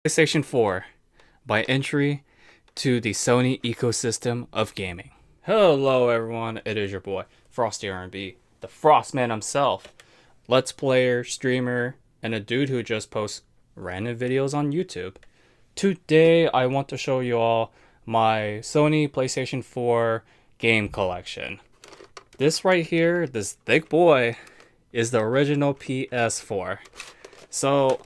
PlayStation 4 by entry to the Sony ecosystem of gaming. Hello everyone, it is your boy Frosty R&B, the Frostman himself, let's player, streamer, and a dude who just posts random videos on YouTube. Today I want to show you all my Sony PlayStation 4 game collection. This right here, this thick boy, is the original PS4. So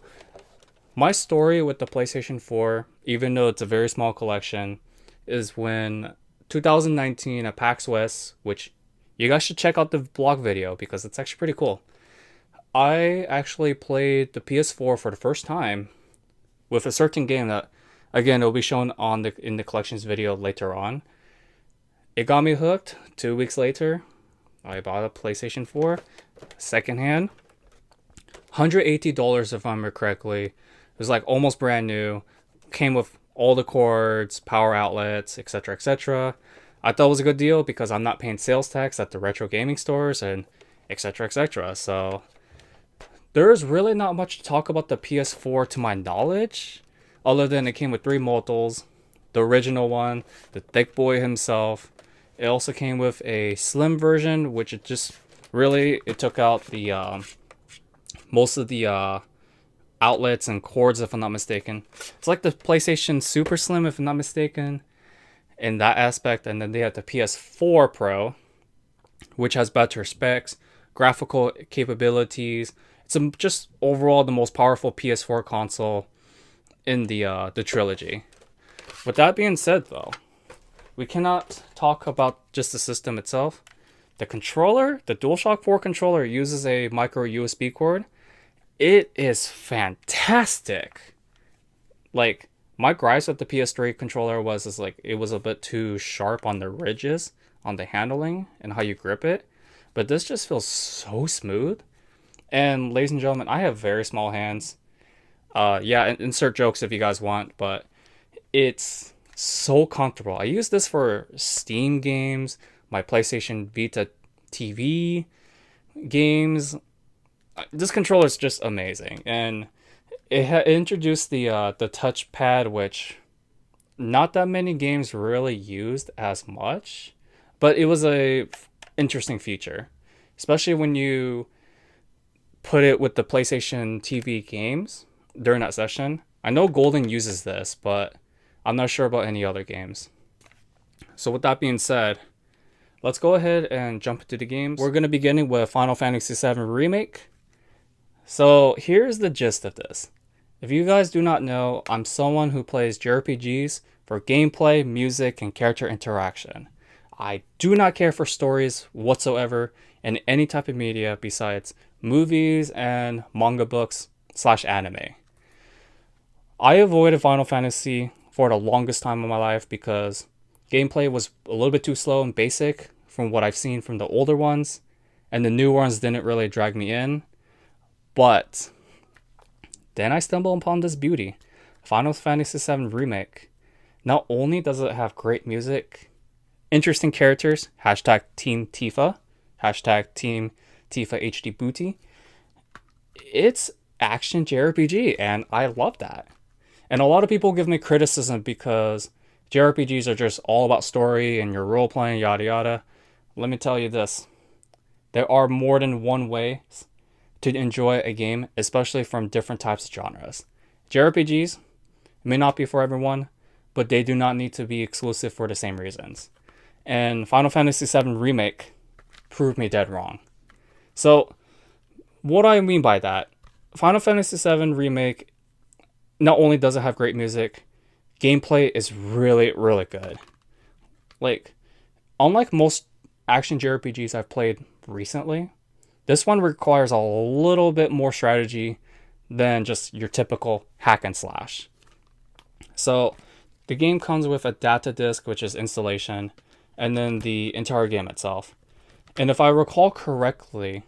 my story with the PlayStation 4, even though it's a very small collection, is when 2019 at PAX West, which you guys should check out the vlog video because it's actually pretty cool. I actually played the PS4 for the first time with a certain game that, again, it will be shown on in the collections video later on. It got me hooked. 2 weeks later, I bought a PlayStation 4 secondhand. $180 if I remember correctly. It was like almost brand new. Came with all the cords, power outlets, etc., etc. I thought it was a good deal because I'm not paying sales tax at the retro gaming stores and etc., etc. So there's really not much to talk about the PS4 to my knowledge, other than it came with 3 multiples, the original one, the thick boy himself. It also came with a slim version, which it took out the most of the outlets and cords, if I'm not mistaken. It's like the PlayStation Super Slim, if I'm not mistaken, in that aspect. And then they have the PS4 Pro, which has better specs, graphical capabilities. It's just overall the most powerful PS4 console in the trilogy. With that being said, though, we cannot talk about just the system itself. The controller, the DualShock 4 controller, uses a micro USB cord. It is fantastic. Like, my gripes with the PS3 controller was it was a bit too sharp on the ridges, on the handling, and how you grip it. But this just feels so smooth. And ladies and gentlemen, I have very small hands. Yeah, insert jokes if you guys want, but it's so comfortable. I use this for Steam games, my PlayStation Vita TV games. This controller is just amazing, and it introduced the touchpad, which not that many games really used as much, but it was a interesting feature, especially when you put it with the PlayStation TV games during that session. I know Golden uses this, but I'm not sure about any other games. So with that being said, let's go ahead and jump into the games. We're going to be beginning with Final Fantasy VII Remake. So here's the gist of this. If you guys do not know, I'm someone who plays JRPGs for gameplay, music, and character interaction. I do not care for stories whatsoever in any type of media besides movies and manga books / anime. I avoided Final Fantasy for the longest time of my life because gameplay was a little bit too slow and basic from what I've seen from the older ones, and the new ones didn't really drag me in. But then I stumbled upon this beauty, Final Fantasy VII Remake. Not only does it have great music, interesting characters, hashtag Team Tifa, hashtag Team Tifa HD Booty, it's action JRPG, and I love that. And a lot of people give me criticism because JRPGs are just all about story and your role playing, yada yada. Let me tell you this. There are more than one way to enjoy a game, especially from different types of genres. JRPGs may not be for everyone, but they do not need to be exclusive for the same reasons. And Final Fantasy VII Remake proved me dead wrong. So, what do I mean by that? Final Fantasy VII Remake, not only does it have great music, gameplay is really, really good. Like, unlike most action JRPGs I've played recently, this one requires a little bit more strategy than just your typical hack and slash. So, the game comes with a data disk, which is installation, and then the entire game itself. And if I recall correctly,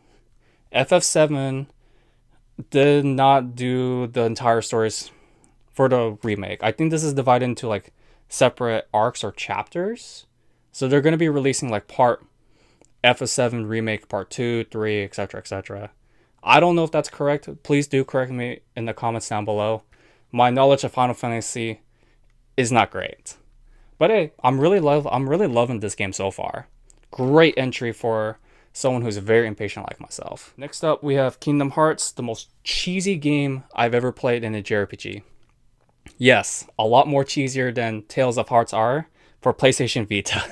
FF7 did not do the entire stories for the remake. I think this is divided into like separate arcs or chapters. So they're going to be releasing like part FF7 Remake Part 2, 3, etc., etc. I don't know if that's correct. Please do correct me in the comments down below. my knowledge of Final Fantasy is not great. But hey, I'm really loving this game so far. Great entry for someone who's very impatient like myself. Next up, we have Kingdom Hearts, the most cheesy game I've ever played in a JRPG. Yes, a lot more cheesier than Tales of Hearts are for PlayStation Vita.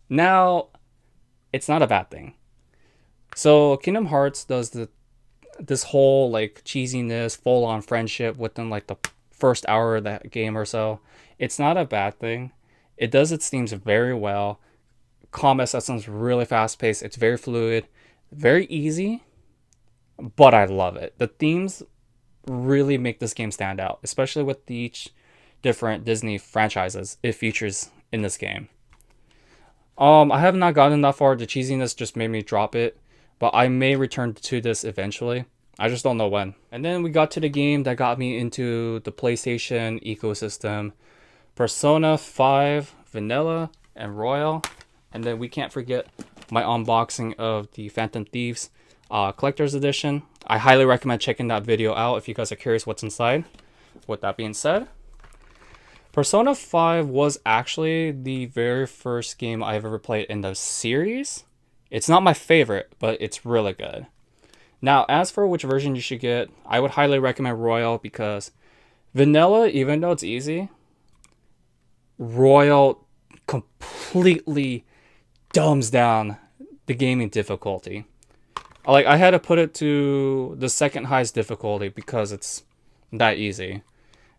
Now, it's not a bad thing. So Kingdom Hearts does this whole like cheesiness, full on friendship within like the first hour of that game or so. It's not a bad thing. It does its themes very well. Combat systems really fast paced. It's very fluid, very easy, but I love it. The themes really make this game stand out, especially with each different Disney franchises it features in this game. I have not gotten that far. The cheesiness just made me drop it, but I may return to this eventually. I just don't know when. And then we got to the game that got me into the PlayStation ecosystem. Persona 5 Vanilla and Royal. And then we can't forget my unboxing of the Phantom Thieves Collector's Edition. I highly recommend checking that video out if you guys are curious what's inside. With that being said, Persona 5 was actually the very first game I've ever played in the series. It's not my favorite, but it's really good. Now, as for which version you should get, I would highly recommend Royal because Vanilla, even though it's easy, Royal completely dumbs down the gaming difficulty. Like, I had to put it to the second highest difficulty because it's that easy.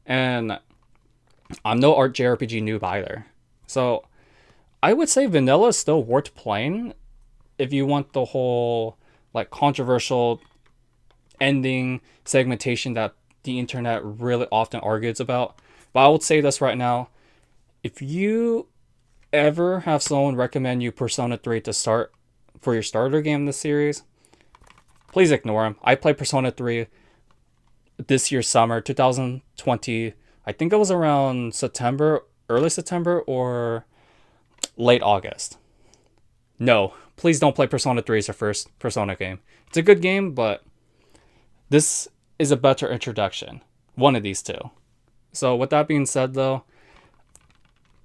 And I'm no art JRPG noob either. So I would say Vanilla is still worth playing if you want the whole like controversial ending segmentation that the internet really often argues about. But I would say this right now. If you ever have someone recommend you Persona 3 to start for your starter game in the series, please ignore them. I played Persona 3 this year summer, 2020. I think it was around September, early September or late August. No, please don't play Persona 3 as your first Persona game. It's a good game, but this is a better introduction. One of these two. So with that being said though,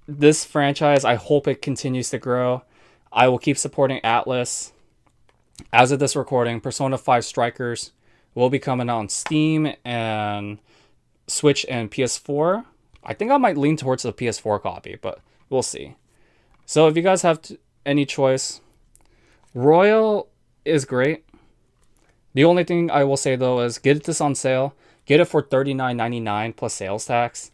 this franchise, I hope it continues to grow. I will keep supporting Atlas. As of this recording, Persona 5 Strikers will be coming out on Steam and Switch and PS4. I think I might lean towards the PS4 copy, but we'll see. So if you guys have any choice, Royal is great. The only thing I will say though is get this on sale. Get it for $39.99 plus sales tax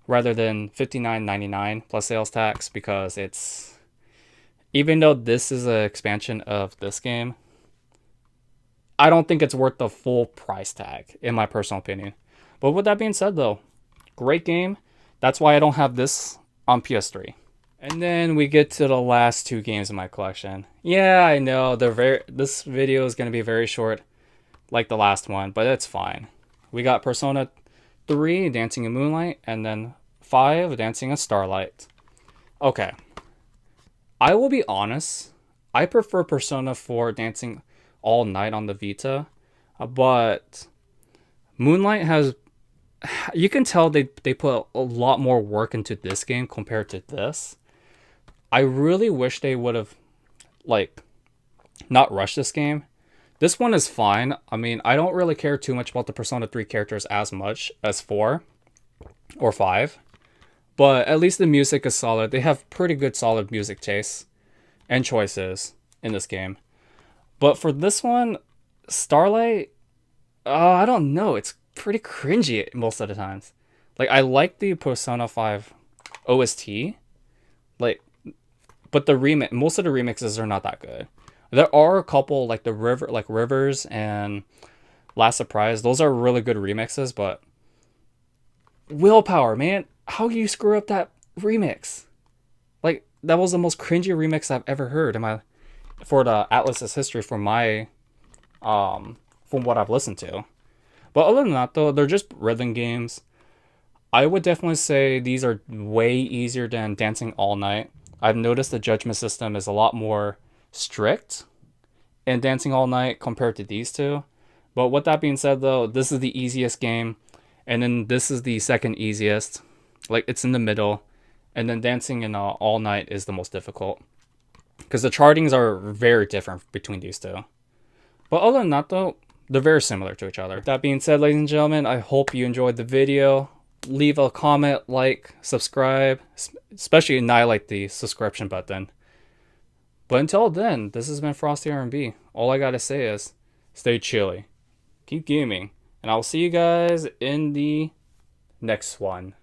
rather than $59.99 plus sales tax, because it's, even though this is an expansion of this game, I don't think it's worth the full price tag in my personal opinion. But with that being said though, great game. That's why I don't have this on PS3. And then we get to the last two games in my collection. Yeah, I know this video is going to be very short like the last one, but it's fine. We got Persona 3 Dancing in Moonlight and then 5 Dancing in Starlight. Okay. I will be honest, I prefer Persona 4 Dancing All Night on the Vita, but Moonlight has, you can tell they put a lot more work into this game compared to this. I really wish they would have like not rushed this game. This one is fine. I mean, I don't really care too much about the Persona 3 characters as much as 4 or 5. But at least the music is solid. They have pretty good solid music tastes and choices in this game. But for this one, Starlight, I don't know. It's pretty cringy most of the times. Like, I like the Persona 5 OST. Like, but most of the remixes are not that good. There are a couple like Rivers and Last Surprise. Those are really good remixes, but Willpower, man, how you screw up that remix? Like, that was the most cringy remix I've ever heard for the Atlas's history from what I've listened to. But other than that though, they're just rhythm games. I would definitely say these are way easier than Dancing All Night. I've noticed the judgment system is a lot more strict in Dancing All Night compared to these two. But with that being said though, this is the easiest game. And then this is the second easiest. Like, it's in the middle. And then dancing in all night is the most difficult. Because the chartings are very different between these two. But other than that, though, they're very similar to each other. That being said, ladies and gentlemen, I hope you enjoyed the video. Leave a comment, like, subscribe, especially annihilate the subscription button. But until then, this has been Frosty R&B. All I gotta say is, stay chilly, keep gaming, and I'll see you guys in the next one.